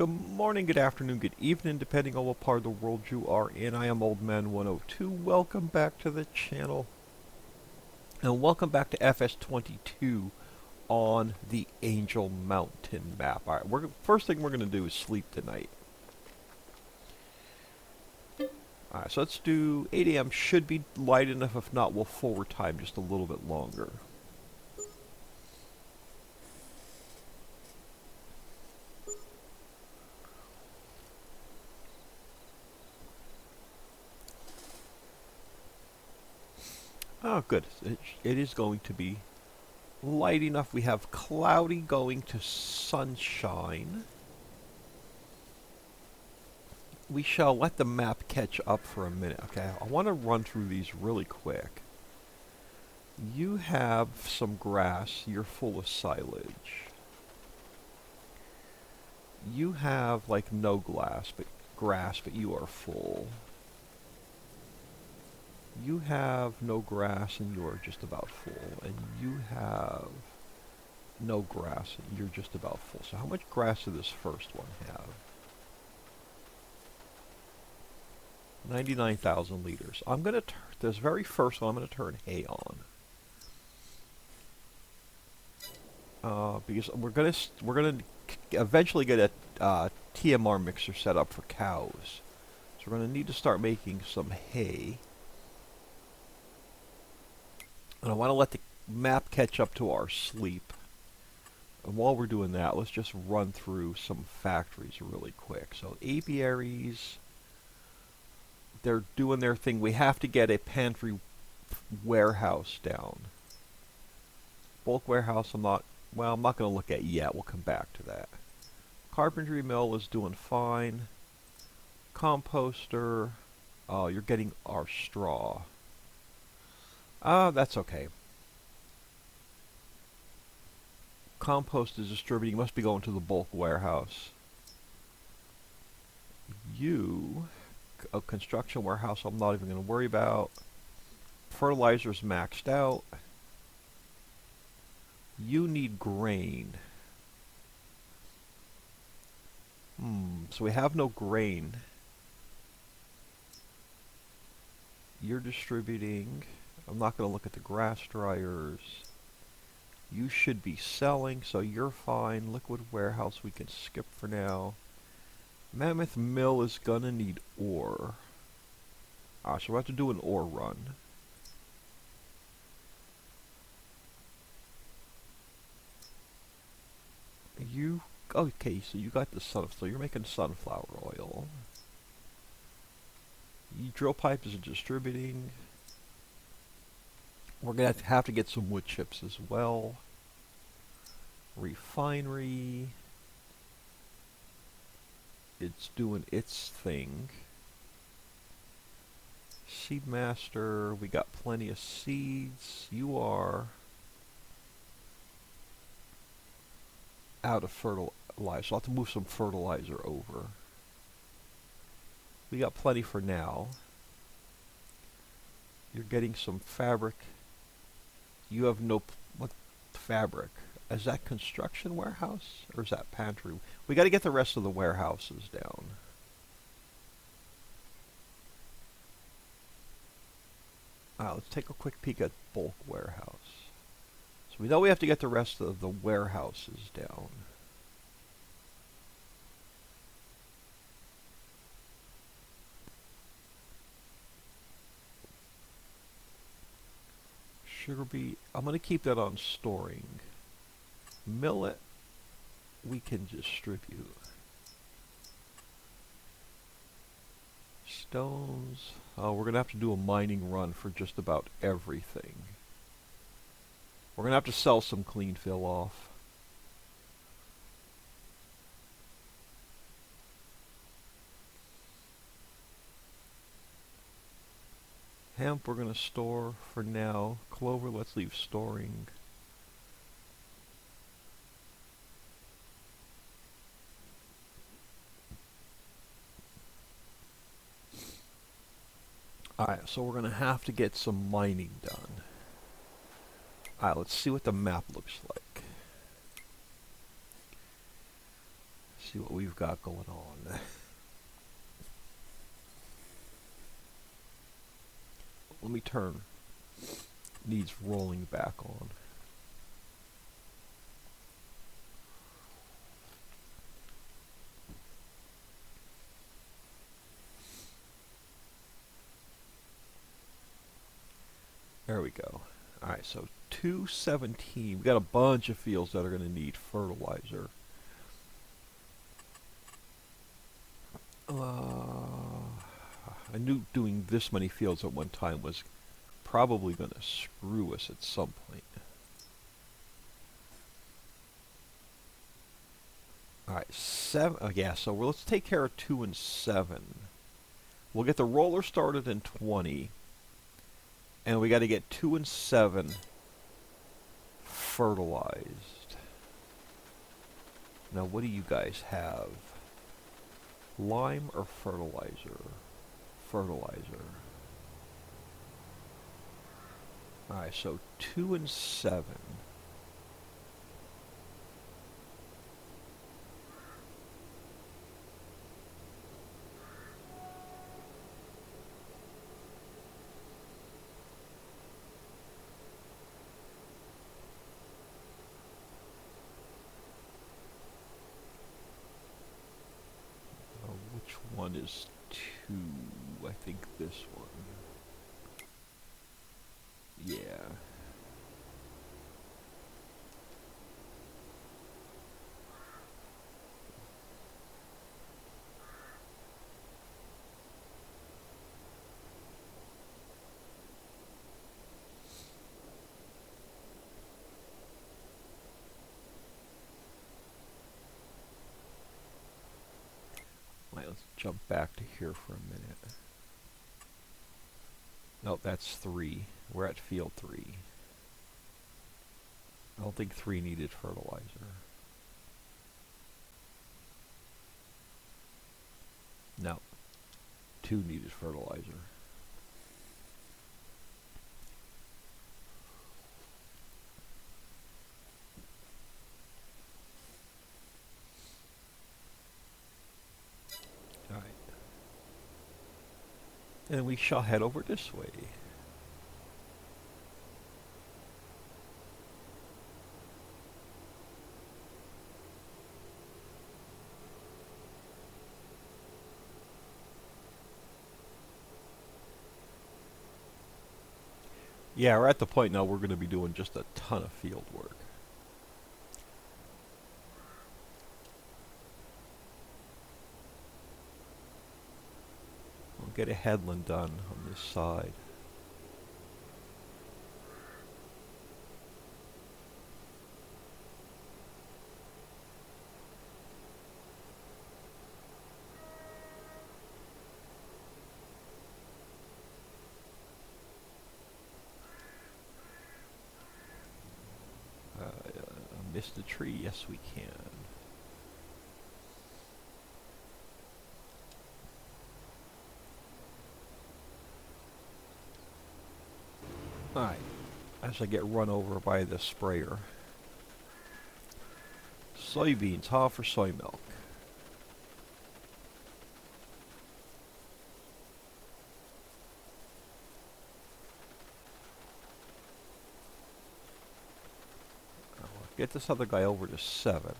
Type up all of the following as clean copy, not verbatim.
Good morning, good afternoon, good evening, depending on what part of the world you are in. I am Old Man 102. Welcome back to the channel. And welcome back to FS22 on the Angel Mountain map. Alright, first thing we're going to do is sleep tonight. Alright, so let's do 8 a.m. Should be light enough. If not, we'll forward time just a little bit longer. Oh, good. It is going to be light enough. We have cloudy going to sunshine. We shall let the map catch up for a minute, okay? I want to run through these really quick. You have some grass. You're full of silage. You have, like, no grass, but you are full. You have no grass and you're just about full. And you have no grass and you're just about full. So how much grass does this first one have? 99,000 liters. I'm going to turn this very first one, I'm going to turn hay on. Because we're going to eventually get a TMR mixer set up for cows. So we're going to need to start making some hay. And I want to let the map catch up to our sleep. And while we're doing that, let's just run through some factories really quick. So apiaries, they're doing their thing. We have to get a pantry warehouse down. Bulk warehouse, I'm not going to look at yet. We'll come back to that. Carpentry mill is doing fine. Composter, you're getting our straw. That's okay. Compost is distributing. Must be going to the bulk warehouse. A construction warehouse I'm not even going to worry about. Fertilizer's maxed out. You need grain. So we have no grain. You're distributing. I'm not going to look at the grass dryers. You should be selling, so you're fine. Liquid warehouse we can skip for now. Mammoth mill is going to need ore. So we'll have to do an ore run. Okay, so you got the so you're making sunflower oil. Drill pipe is distributing. We're going to have to get some wood chips as well. Refinery. It's doing its thing. Seedmaster. We got plenty of seeds. You are out of fertilizer. So I'll have to move some fertilizer over. We got plenty for now. You're getting some fabric. You have no... What fabric? Is that construction warehouse? Or is that pantry? We got to get the rest of the warehouses down. Let's take a quick peek at bulk warehouse. So we know we have to get the rest of the warehouses down. Sugar beet, I'm going to keep that on storing. Millet, we can distribute. Stones, we're going to have to do a mining run for just about everything. We're going to have to sell some clean fill off. Hemp we're going to store for now. Clover, let's leave storing. Alright, so we're going to have to get some mining done. Alright, let's see what the map looks like. see what we've got going on. Let me turn. Needs rolling back on. There we go. Alright, so 217. We got a bunch of fields that are going to need fertilizer. I knew doing this many fields at one time was probably going to screw us at some point. Alright, 7. Yeah, so let's take care of 2 and 7. We'll get the roller started in 20. And we got to get 2 and 7 fertilized. Now, what do you guys have? Lime or fertilizer? Fertilizer. Alright, so 2 and 7. Which one is 2? I think this one. Yeah. Right, let's jump back to here for a minute. Nope, that's 3. We're at field 3. I don't think 3 needed fertilizer. No. 2 needed fertilizer. Alright. And we shall head over this way. Yeah, we're at the point now we're going to be doing just a ton of field work. We'll get a headland done on this side. Miss the tree, yes we can. Alright, as I get run over by the sprayer. Soybeans, haul for soy milk. Get this other guy over to 7.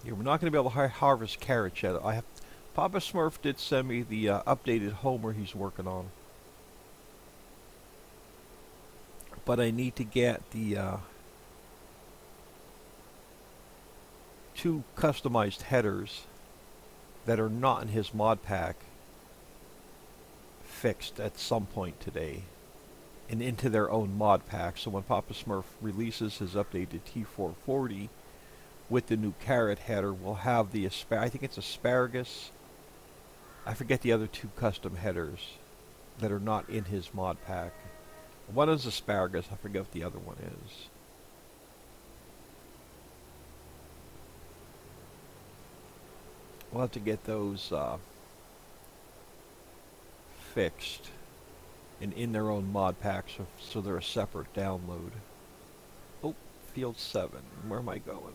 Yeah, we're not going to be able to harvest carrots yet. Papa Smurf did send me the updated Homer he's working on. But I need to get the 2 customized headers that are not in his mod pack fixed at some point today. and into their own mod pack. So when Papa Smurf releases his updated T440 with the new carrot header, we'll have the I think it's asparagus. I forget the other two custom headers that are not in his mod pack. One is asparagus. I forget what the other one is. We'll have to get those fixed and in their own mod packs, so they're a separate download. Oh, field 7. Where am I going?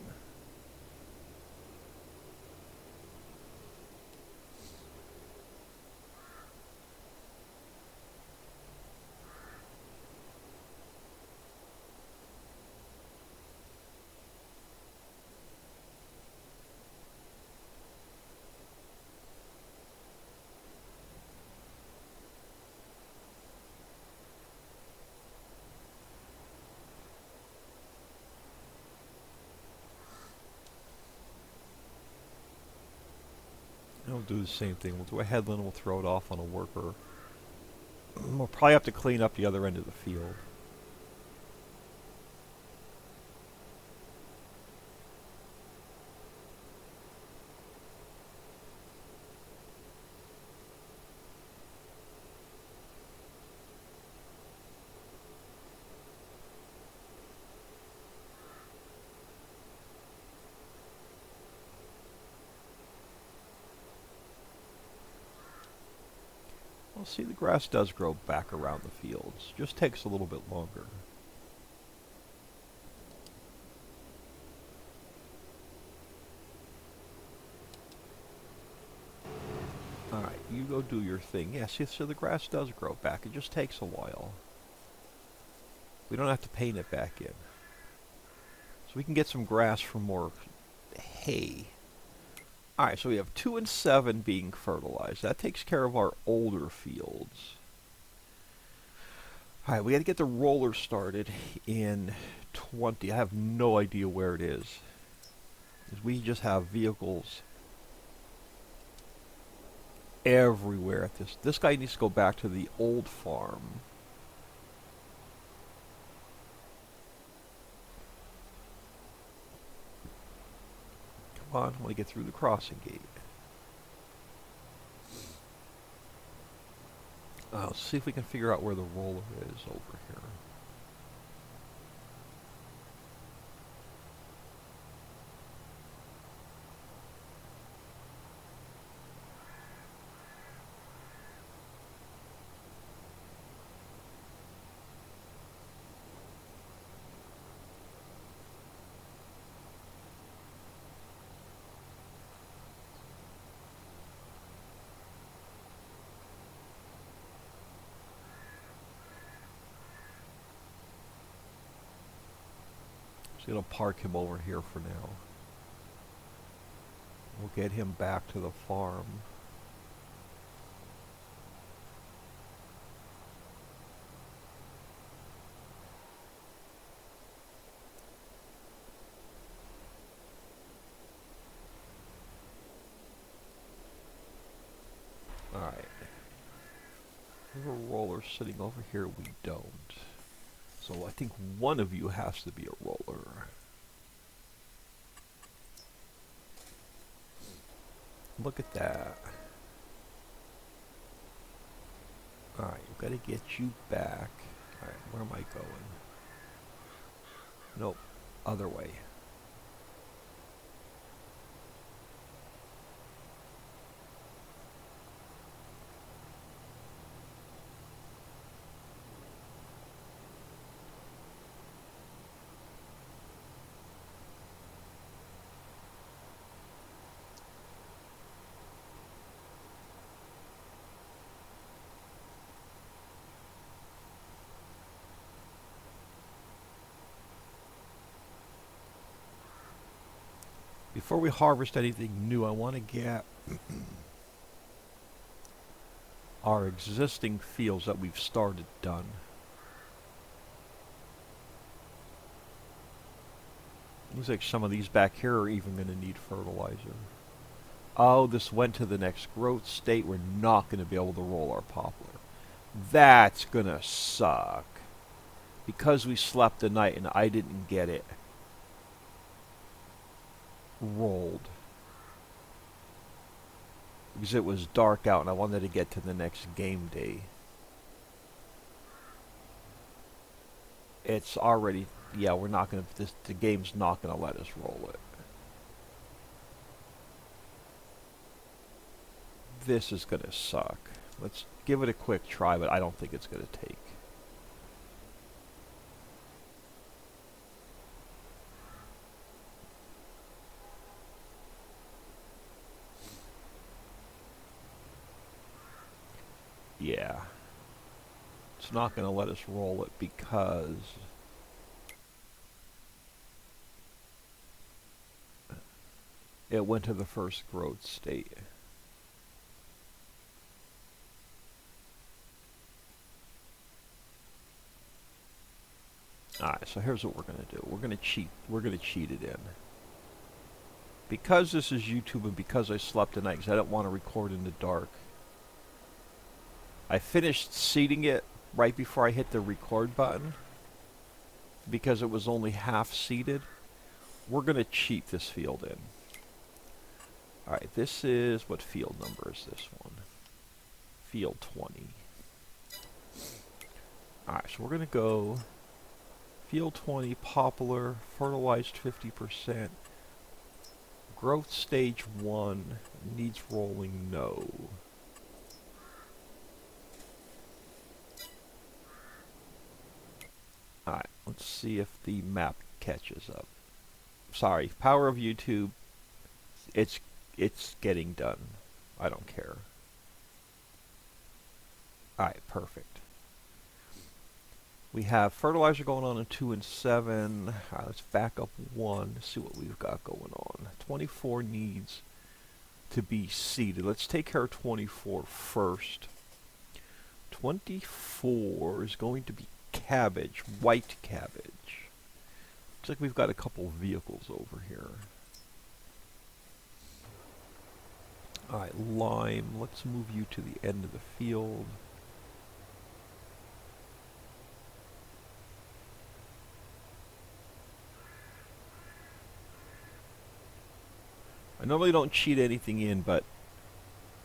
We'll do the same thing. We'll do a headland, we'll throw it off on a worker. We'll probably have to clean up the other end of the field. Well, see, the grass does grow back around the fields. Just takes a little bit longer. Alright, you go do your thing. Yeah, see, so the grass does grow back. It just takes a while. We don't have to paint it back in. So we can get some grass for more hay. Alright, so we have 2 and 7 being fertilized. That takes care of our older fields. Alright, we got to get the roller started in 20. I have no idea where it is. We just have vehicles everywhere at this. This guy needs to go back to the old farm. Come on, I want to get through the crossing gate. Let's see if we can figure out where the roller is over here. Just gonna park him over here for now. We'll get him back to the farm. Alright. We have a roller sitting over here. We don't. So I think one of you has to be a roller. Look at that. Alright, we've got to get you back. Alright, where am I going? Nope, other way. Before we harvest anything new, I want to get our existing fields that we've started done. Looks like some of these back here are even going to need fertilizer. Oh, this went to the next growth state. We're not going to be able to roll our poplar. That's going to suck. because we slept the night and I didn't get it rolled. Because it was dark out and I wanted to get to the next game day. It's already, yeah, we're not going to, the game's not going to let us roll it. This is going to suck. Let's give it a quick try, but I don't think it's going to take. Yeah. It's not going to let us roll it because it went to the first growth state. Alright, so here's what we're going to do. We're going to cheat. We're going to cheat it in. Because this is YouTube and because I slept tonight because I didn't want to record in the dark, I finished seeding it right before I hit the record button because it was only half seeded. We're going to cheat this field in. Alright, this is, what field number is this one? Field 20. Alright, so we're going to go field 20, poplar, fertilized 50%. Growth stage 1, needs rolling, no. Alright, let's see if the map catches up. Sorry, power of YouTube, it's getting done. I don't care. Alright, perfect. We have fertilizer going on in 2 and 7. Alright, let's back up 1. See what we've got going on. 24 needs to be seeded. Let's take care of 24 first. 24 is going to be cabbage, white cabbage. Looks like we've got a couple vehicles over here. Alright, lime. Let's move you to the end of the field. I normally don't cheat anything in, but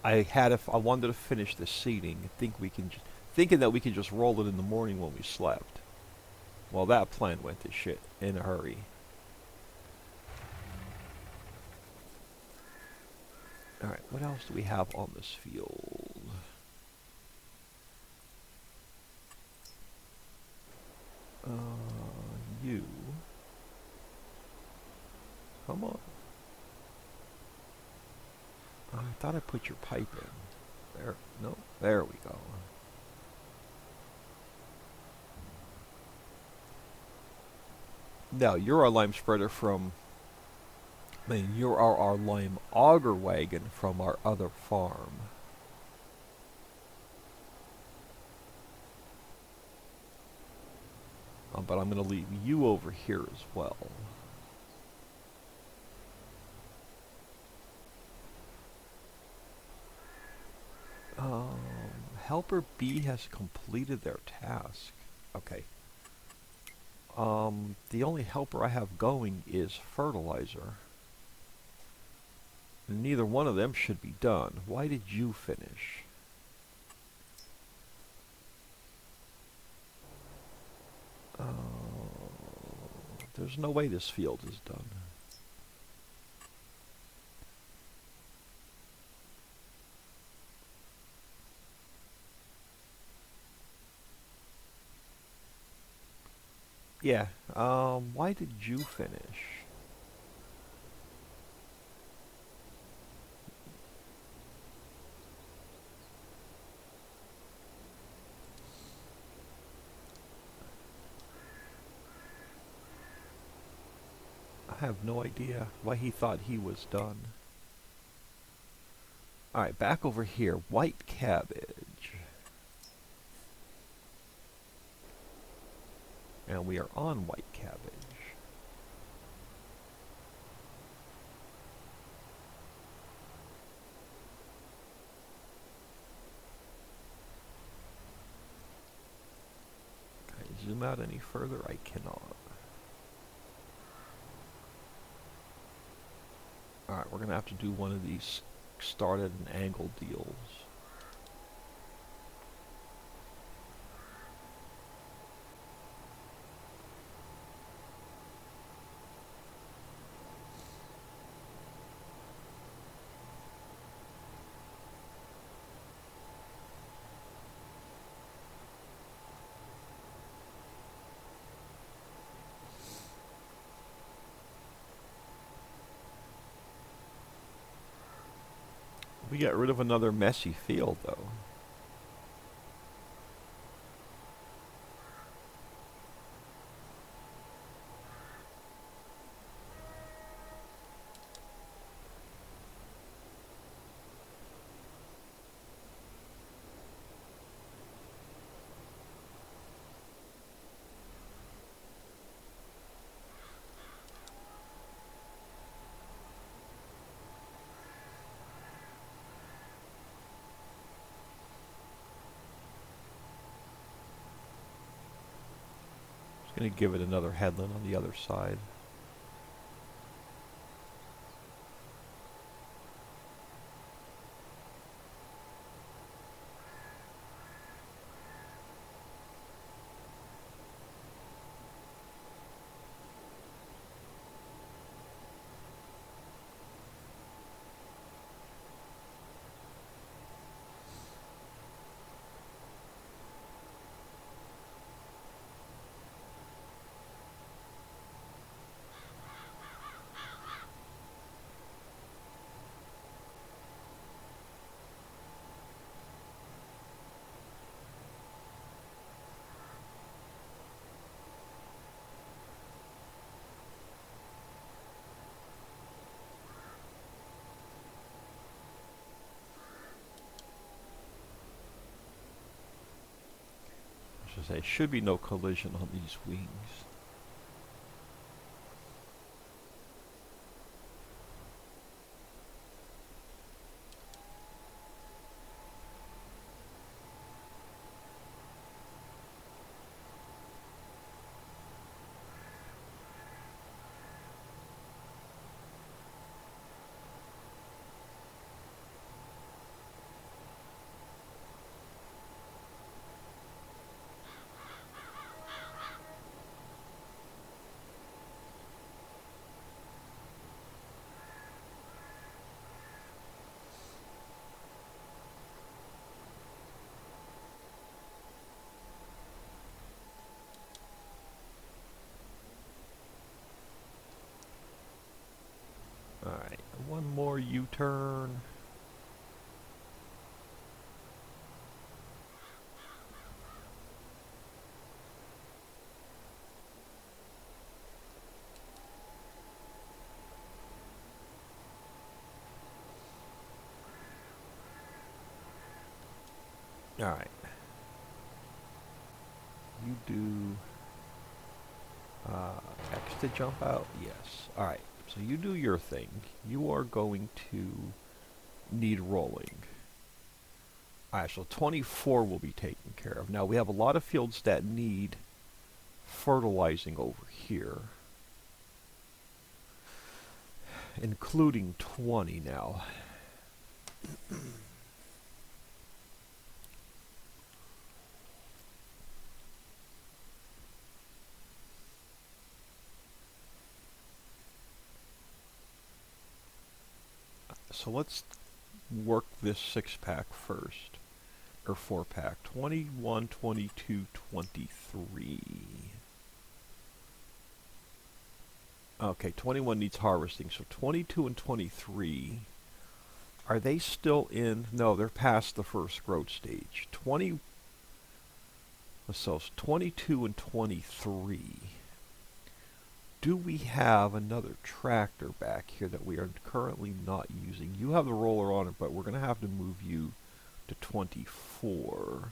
I wanted to finish the seeding, thinking that we can just roll it in the morning when we slept. Well, that plan went to shit in a hurry. Alright, what else do we have on this field? You. Come on. I thought I put your pipe in. There, no, there we go. Now, you're our lime spreader from, you're our lime auger wagon from our other farm. But I'm going to leave you over here as well. Helper B has completed their task. Okay. The only helper I have going is fertilizer. And neither one of them should be done. Why did you finish? There's no way this field is done. Yeah, why did you finish? I have no idea why he thought he was done. Alright, back over here. White cabbage. And we are on white cabbage. Okay, zoom out any further? I cannot. Alright, we're going to have to do one of these start at an angle deals. We got rid of another messy field, though. Going to give it another headland on the other side. As I say, should be no collision on these wings. Alright, one more U-turn. Alright. You do X to jump out? Yes. Alright. So you do your thing. You are going to need rolling. Alright, so 24 will be taken care of. Now we have a lot of fields that need fertilizing over here. Including 20 now. So let's work this 6-pack first. Or 4-pack. 21, 22, 23. Okay, 21 needs harvesting. So 22 and 23. Are they still in? No, they're past the first growth stage. 22 and 23. Do we have another tractor back here that we are currently not using? You have the roller on it, but we're going to have to move you to 24.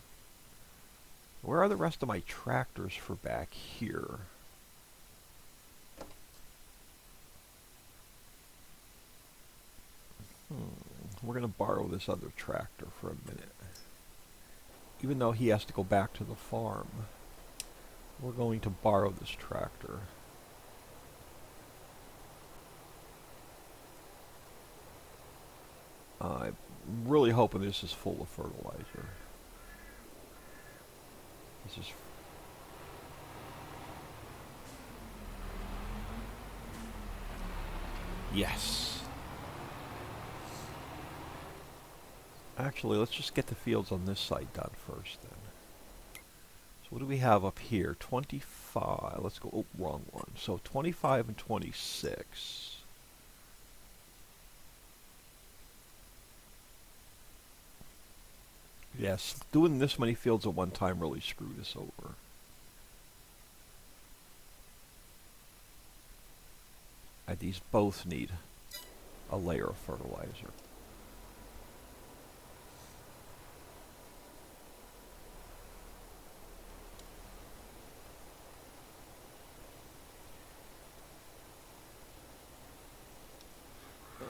Where are the rest of my tractors for back here? We're going to borrow this other tractor for a minute. Even though he has to go back to the farm. We're going to borrow this tractor. I'm really hoping this is full of fertilizer. This is... Yes! Actually, let's just get the fields on this side done first then. So what do we have up here? 25. Let's go... Oh, wrong one. So 25 and 26. Yes, doing this many fields at one time really screwed us over. And these both need a layer of fertilizer.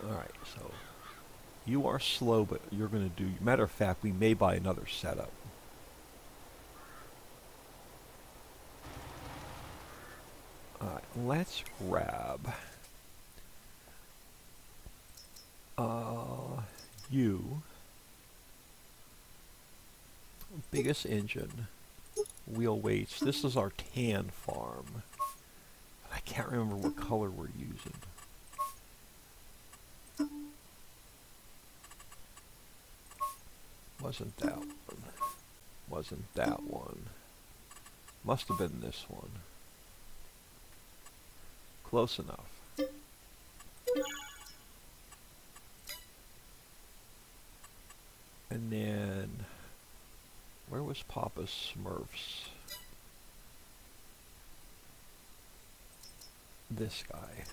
Alright, so you are slow, but you're going to do... Matter of fact, we may buy another setup. Alright, let's grab... you. Biggest engine. Wheel weights. This is our tan farm. I can't remember what color we're using. Wasn't that one. Wasn't that one. Must have been this one. Close enough. And then, where was Papa's Smurfs? This guy.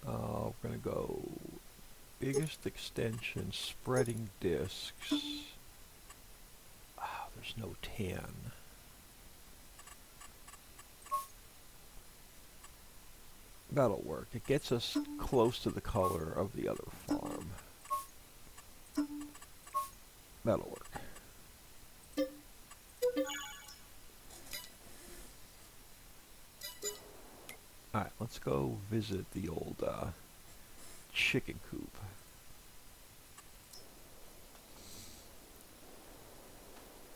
We're gonna go biggest extension, spreading discs. Ah, there's no tan. That'll work. It gets us close to the color of the other farm. That'll work. Alright, let's go visit the old chicken coop.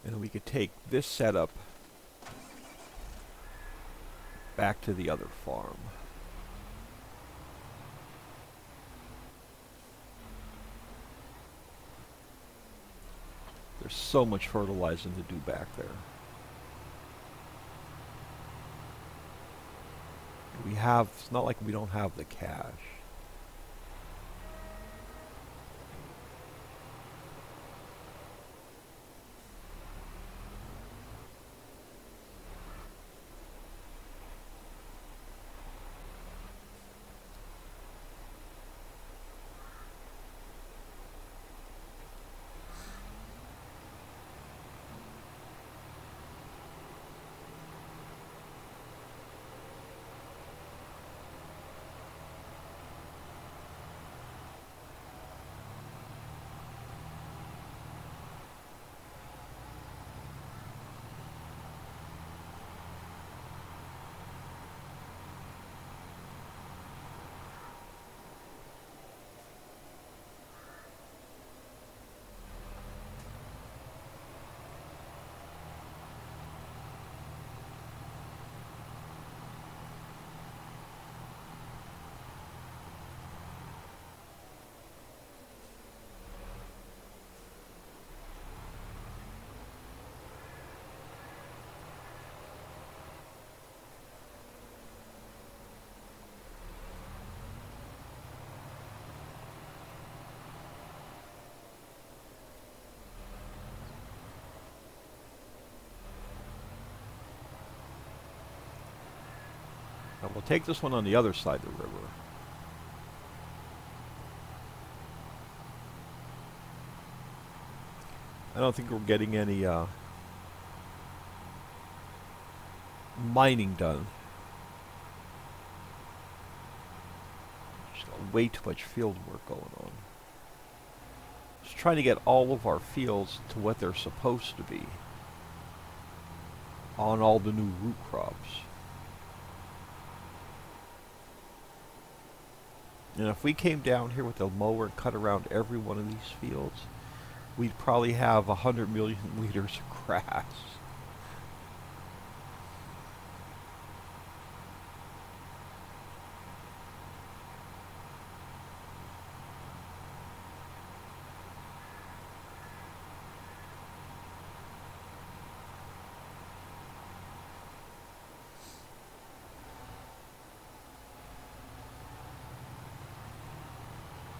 And we could take this setup back to the other farm. There's so much fertilizing to do back there. We have, it's not like we don't have the cash. And we'll take this one on the other side of the river. I don't think we're getting any mining done. Just got way too much field work going on. Just trying to get all of our fields to what they're supposed to be. on all the new root crops. And if we came down here with a mower and cut around every one of these fields, we'd probably have 100 million liters of grass.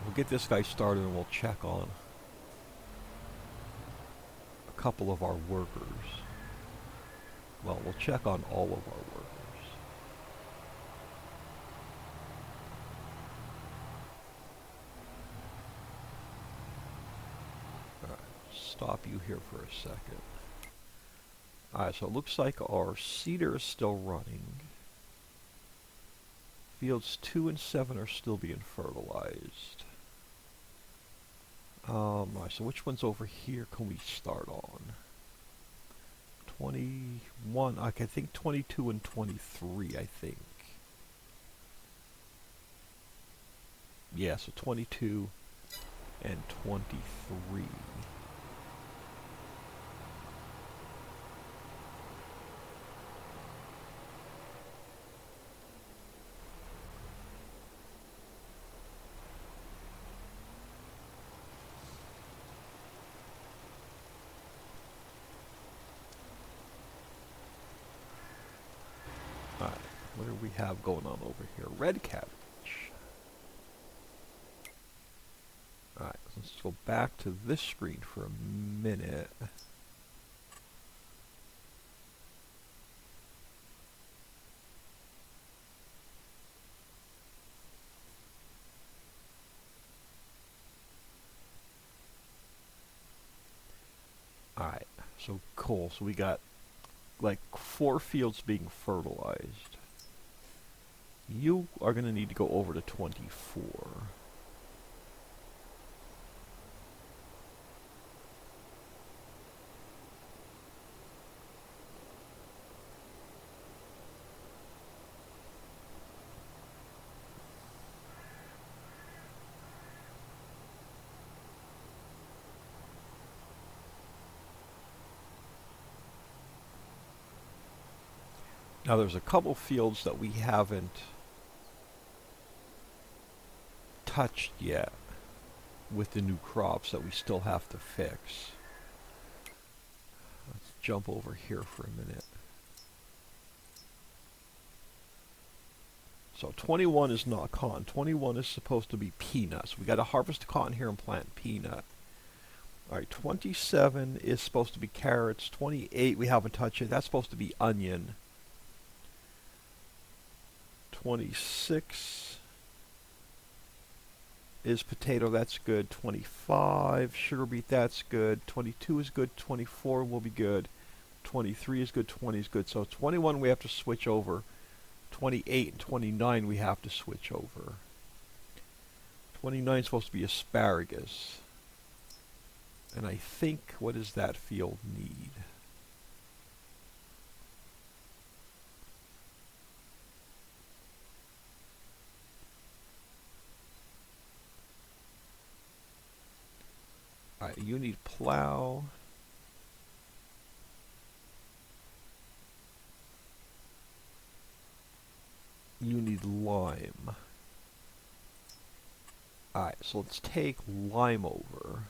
We'll get this guy started and we'll check on a couple of our workers. Well, we'll check on all of our workers. Alright, stop you here for a second. Alright, so it looks like our seeder is still running. Fields 2 and 7 are still being fertilized. Alright, so which ones over here can we start on? 21, I think 22 and 23, I think. Yeah, so 22 and 23. Alright, what do we have going on over here? Red cabbage. Alright, let's go back to this screen for a minute. Alright, so cool. So we got like 4 fields being fertilized. You are going to need to go over to 24. Now there's a couple fields that we haven't touched yet with the new crops that we still have to fix. Let's jump over here for a minute. So 21 is not cotton. 21 is supposed to be peanuts. We got to harvest the cotton here and plant peanut. Alright, 27 is supposed to be carrots. 28 we haven't touched it. That's supposed to be onion. 26 is potato, that's good. 25, sugar beet, that's good. 22 is good. 24 will be good. 23 is good. 20 is good. So 21 we have to switch over. 28 and 29 we have to switch over. 29 is supposed to be asparagus. And I think, what does that field need? Alright, you need plow. You need lime. Alright, so let's take lime over.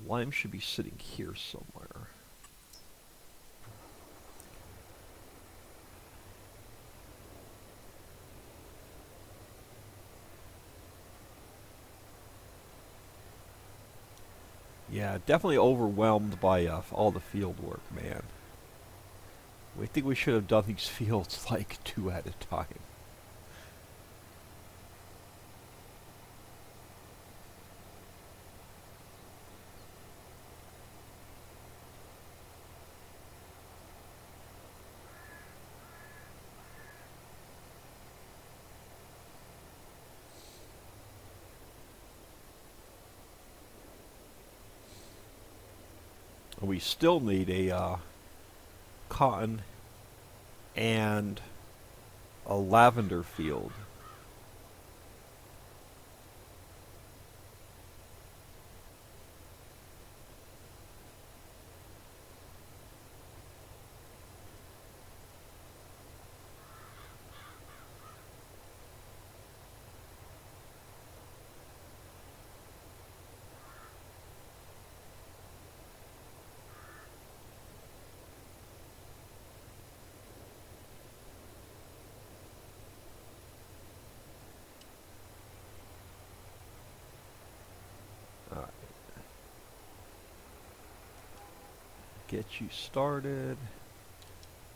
Lime should be sitting here somewhere. Yeah, definitely overwhelmed by all the field work, man. We think we should have done these fields like 2 at a time. We still need a cotton and a lavender field. Alright. Get you started.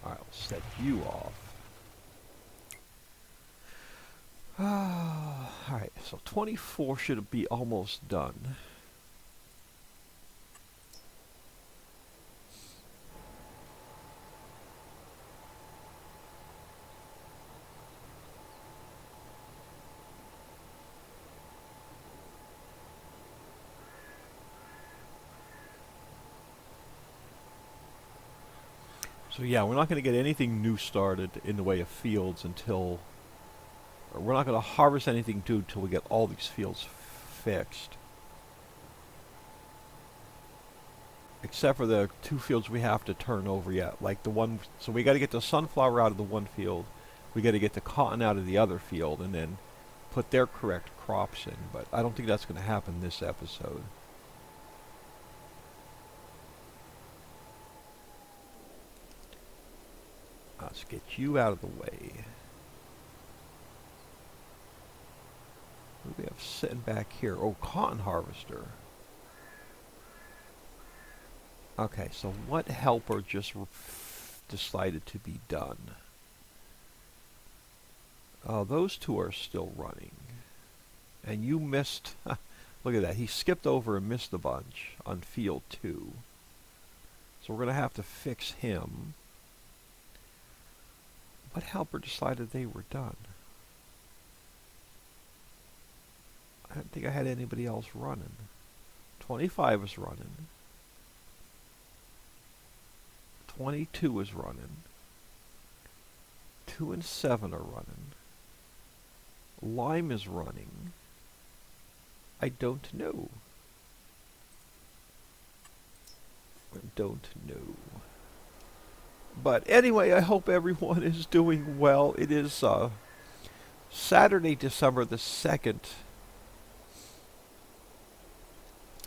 Alright, I'll set you off. Alright, so 24 should be almost done. So yeah, we're not going to get anything new started in the way of fields until... We're not going to harvest anything new until we get all these fields fixed. Except for the 2 fields we have to turn over yet. Like the one... So we got to get the sunflower out of the one field. We got to get the cotton out of the other field. And then put their correct crops in. But I don't think that's going to happen this episode. Let's get you out of the way. What do we have sitting back here? Oh, cotton harvester. Okay, so what helper just decided to be done? Oh, those 2 are still running. And you missed... Look at that. He skipped over and missed a bunch on field 2. So we're going to have to fix him. What helper decided they were done? I don't think I had anybody else running. 25 is running. 22 is running. 2 and 7 are running. Lime is running. I don't know. I don't know. But anyway, I hope everyone is doing well. It is Saturday, December the 2nd,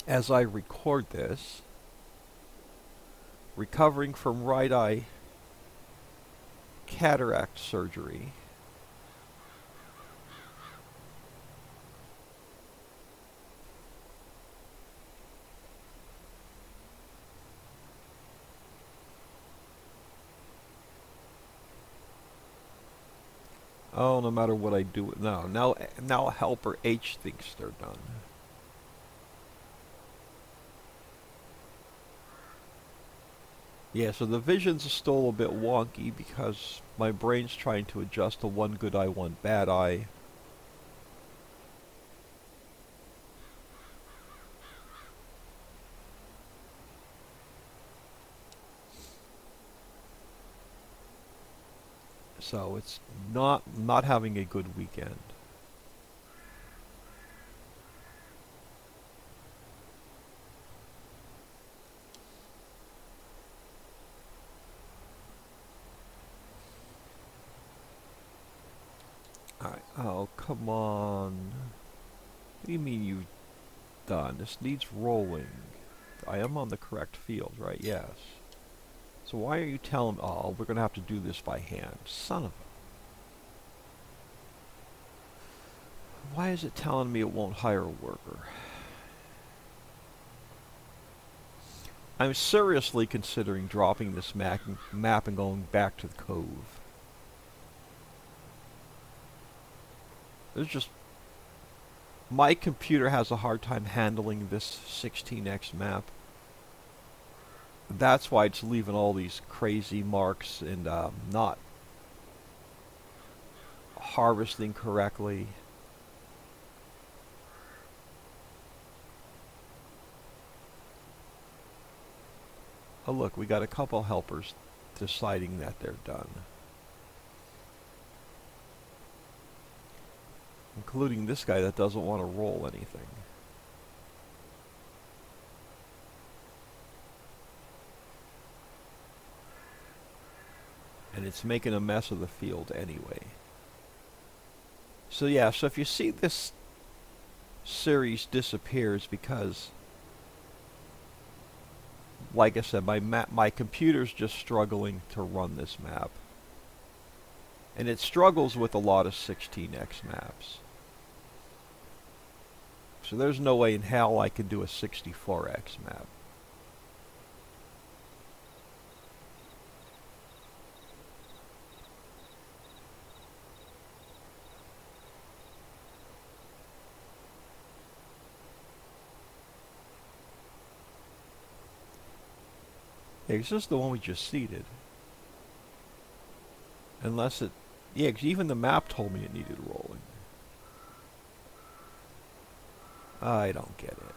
as I record this. Recovering from right eye cataract surgery. Oh, no matter what I do now helper H thinks they're done. Yeah, so the vision's still a bit wonky because my brain's trying to adjust to one good eye, one bad eye. So it's not having a good weekend. Alright, oh, come on. What do you mean you've done? This needs rolling. I am on the correct field, right? Yes. So why are you telling me, oh, we're going to have to do this by hand? Son of a... Why is it telling me it won't hire a worker? I'm seriously considering dropping this map and going back to the cove. There's just... My computer has a hard time handling this 16x map. That's why it's leaving all these crazy marks and not harvesting correctly. Oh look, we got a couple helpers deciding that they're done. Including this guy that doesn't want to roll anything. And it's making a mess of the field anyway. So yeah, so if you see this series disappears because, like I said, my computer's just struggling to run this map. And it struggles with a lot of 16x maps. So there's no way in hell I can do a 64x map. Yeah, it's just the one we just seeded. Unless it... Yeah, 'cause even the map told me it needed rolling. I don't get it.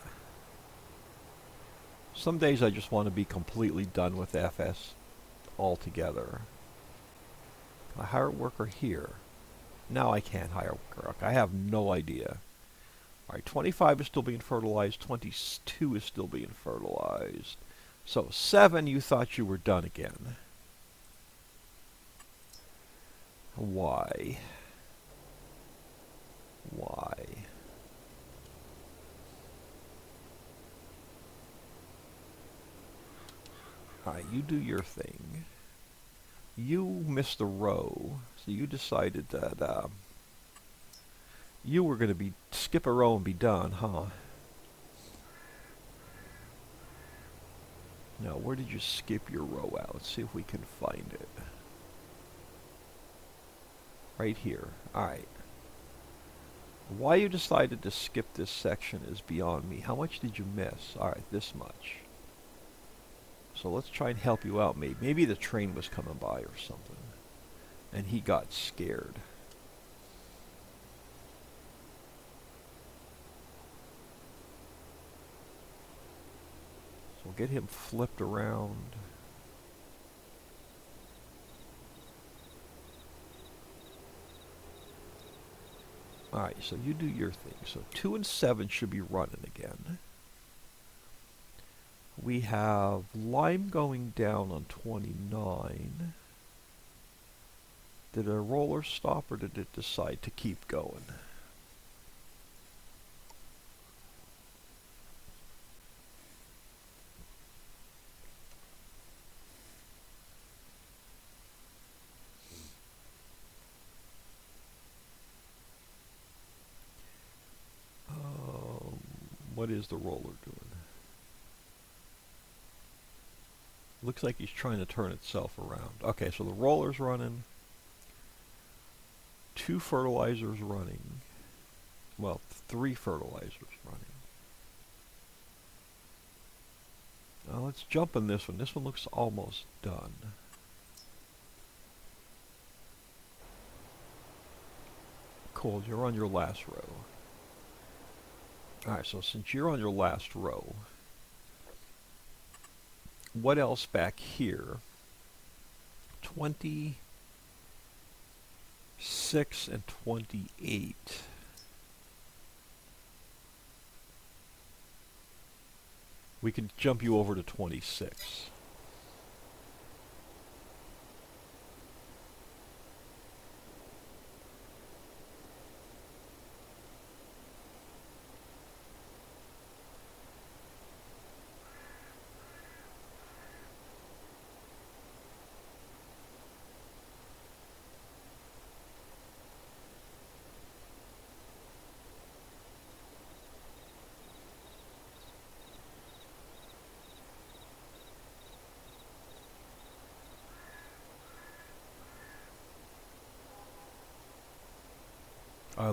Some days I just want to be completely done with FS altogether. Can I hire a worker here? No, I can't hire a worker. I have no idea. Alright, 25 is still being fertilized. 22 is still being fertilized. So 7, you thought you were done again. Why? Why? Alright, you do your thing. You missed a row, so you decided that you were going to skip a row and be done, huh? Now, where did you skip your row out? Let's see if we can find it. Right here. Alright. Why you decided to skip this section is beyond me. How much did you miss? Alright, this much. So let's try and help you out. Maybe the train was coming by or something. And he got scared. So we'll get him flipped around. Alright, so you do your thing. So 2 and 7 should be running again. We have Lime going down on 29. Did a roller stop or did it decide to keep going? What is the roller doing? Looks like he's trying to turn itself around. Okay, so the roller's running. 2 fertilizers running. Well, 3 fertilizers running. Now let's jump in this one. This one looks almost done. Cool, you're on your last row. Alright, so since you're on your last row, what else back here? 26 and 28. We can jump you over to 26.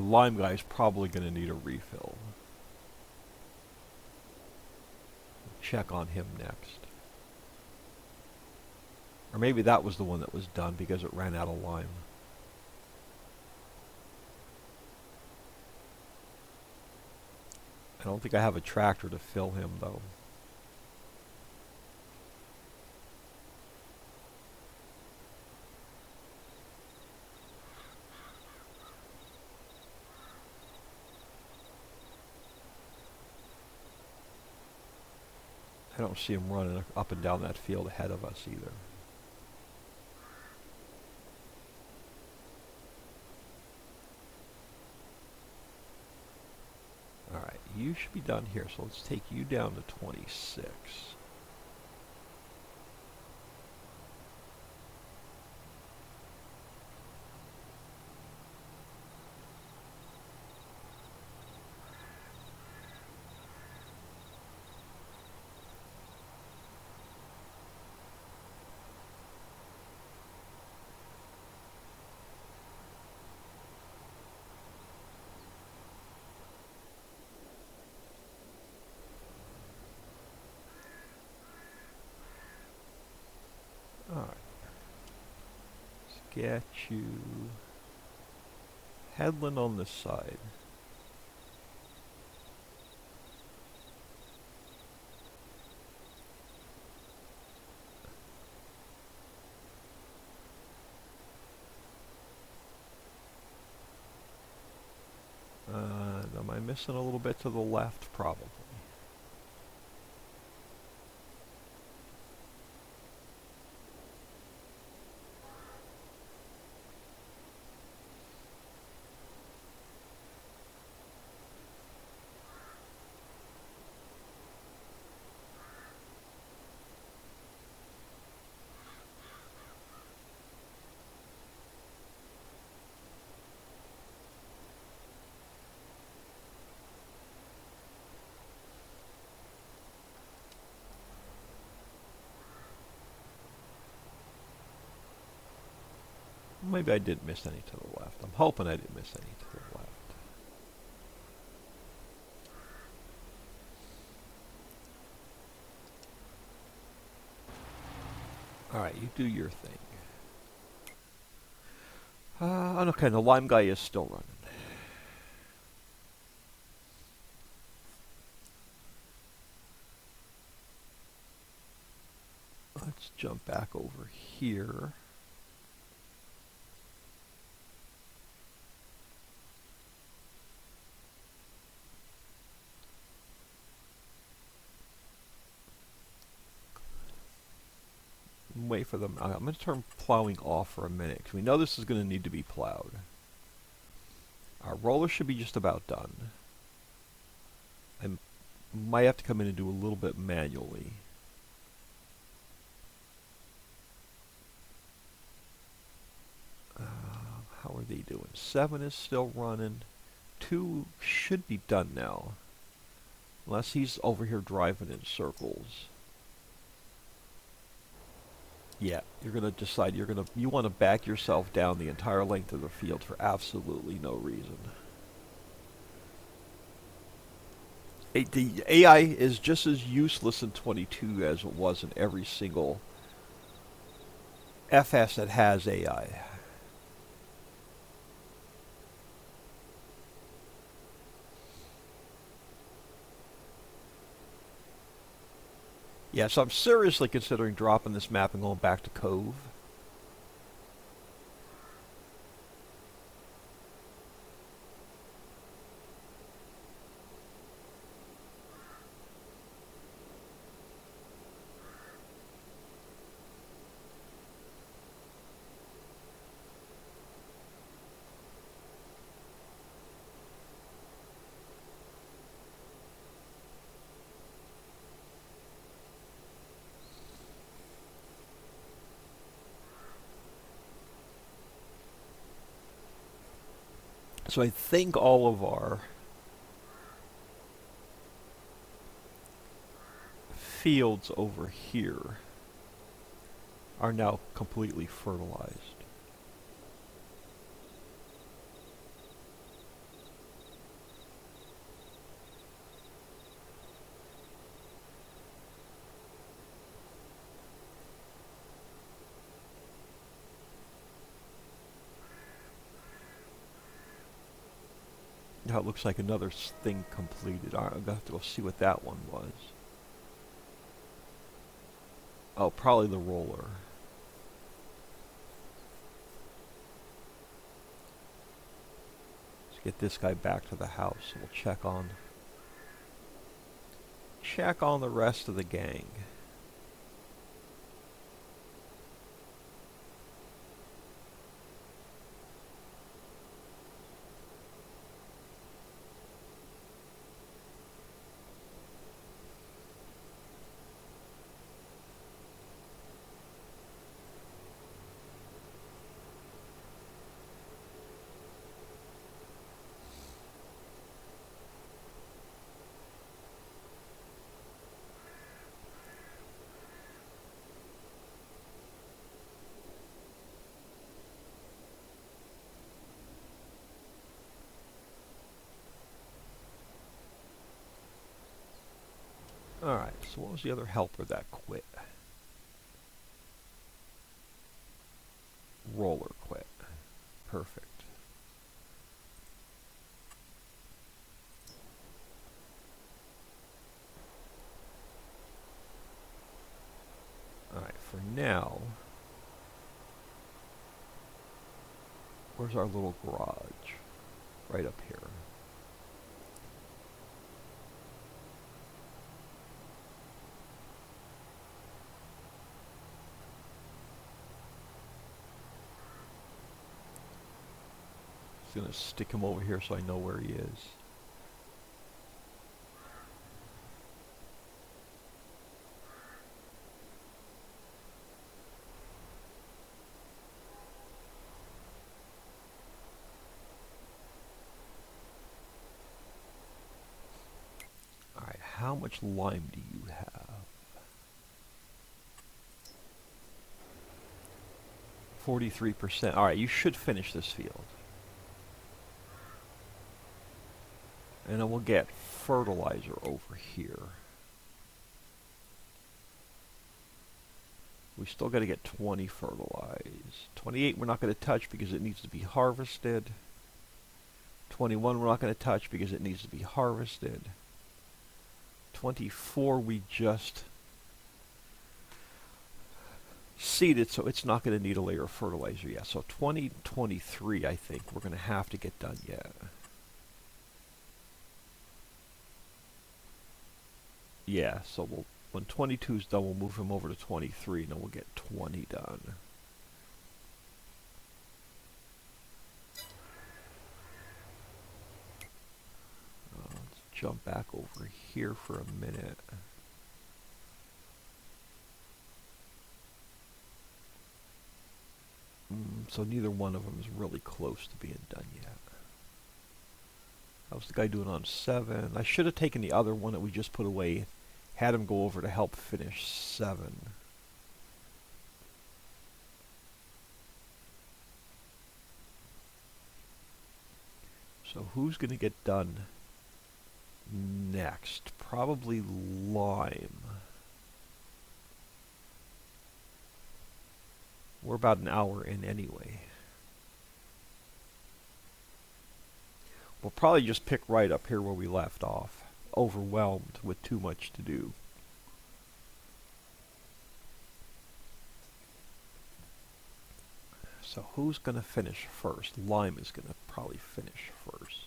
Lime guy's probably going to need a refill. Check on him next. Or maybe that was the one that was done because it ran out of lime. I don't think I have a tractor to fill him though. I don't see them running up and down that field ahead of us either. Alright, you should be done here, so let's take you down to 26. Alright. Let's get you Headland on this side. Am I missing a little bit to the left? Probably. Maybe I didn't miss any to the left. I'm hoping I didn't miss any to the left. Alright, you do your thing. Okay, the lime guy is still running. Let's jump back over here. Wait for them. I'm going to turn plowing off for a minute because we know this is going to need to be plowed. Our roller should be just about done. I might have to come in and do a little bit manually. How are they doing? 7 is still running. 2 should be done now. Unless he's over here driving in circles. Yeah, you're going to decide you want to back yourself down the entire length of the field for absolutely no reason. The AI is just as useless in 22 as it was in every single FS that has AI. Yeah, so I'm seriously considering dropping this map and going back to Cove. So I think all of our fields over here are now completely fertilized. Now it looks like another thing completed. I'm going to have to go see what that one was. Oh, probably the roller. Let's get this guy back to the house. We'll check check on the rest of the gang. Alright, so what was the other helper that quit? Roller quit. Perfect. Alright, for now, where's our little garage? Right up here. Just gonna stick him over here so I know where he is. Alright, how much lime do you have? 43%. Alright, you should finish this field. And then we'll get fertilizer over here. We still got to get 20 fertilized. 28 we're not going to touch because it needs to be harvested. 21 we're not going to touch because it needs to be harvested. 24 we just seeded, so it's not going to need a layer of fertilizer yet. So 20, 23 I think we're going to have to get done yet. Yeah, so when 22 is done, we'll move him over to 23, and then we'll get 20 done. Let's jump back over here for a minute. So neither one of them is really close to being done yet. That was the guy doing on 7. I should have taken the other one that we just put away, had him go over to help finish 7. So who's going to get done next? Probably lime. We're about an hour in anyway. We'll probably just pick right up here where we left off. Overwhelmed with too much to do. So who's going to finish first? Lime is going to probably finish first.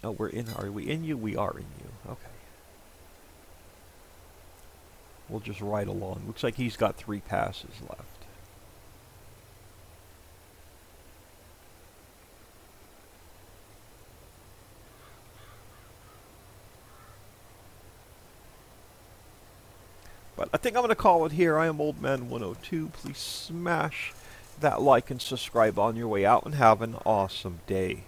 Oh, we're in. Are we in you? We are in you. Okay. We'll just ride along. Looks like he's got 3 passes left. But I think I'm going to call it here. I am OldMan102. Please smash that like and subscribe on your way out and have an awesome day.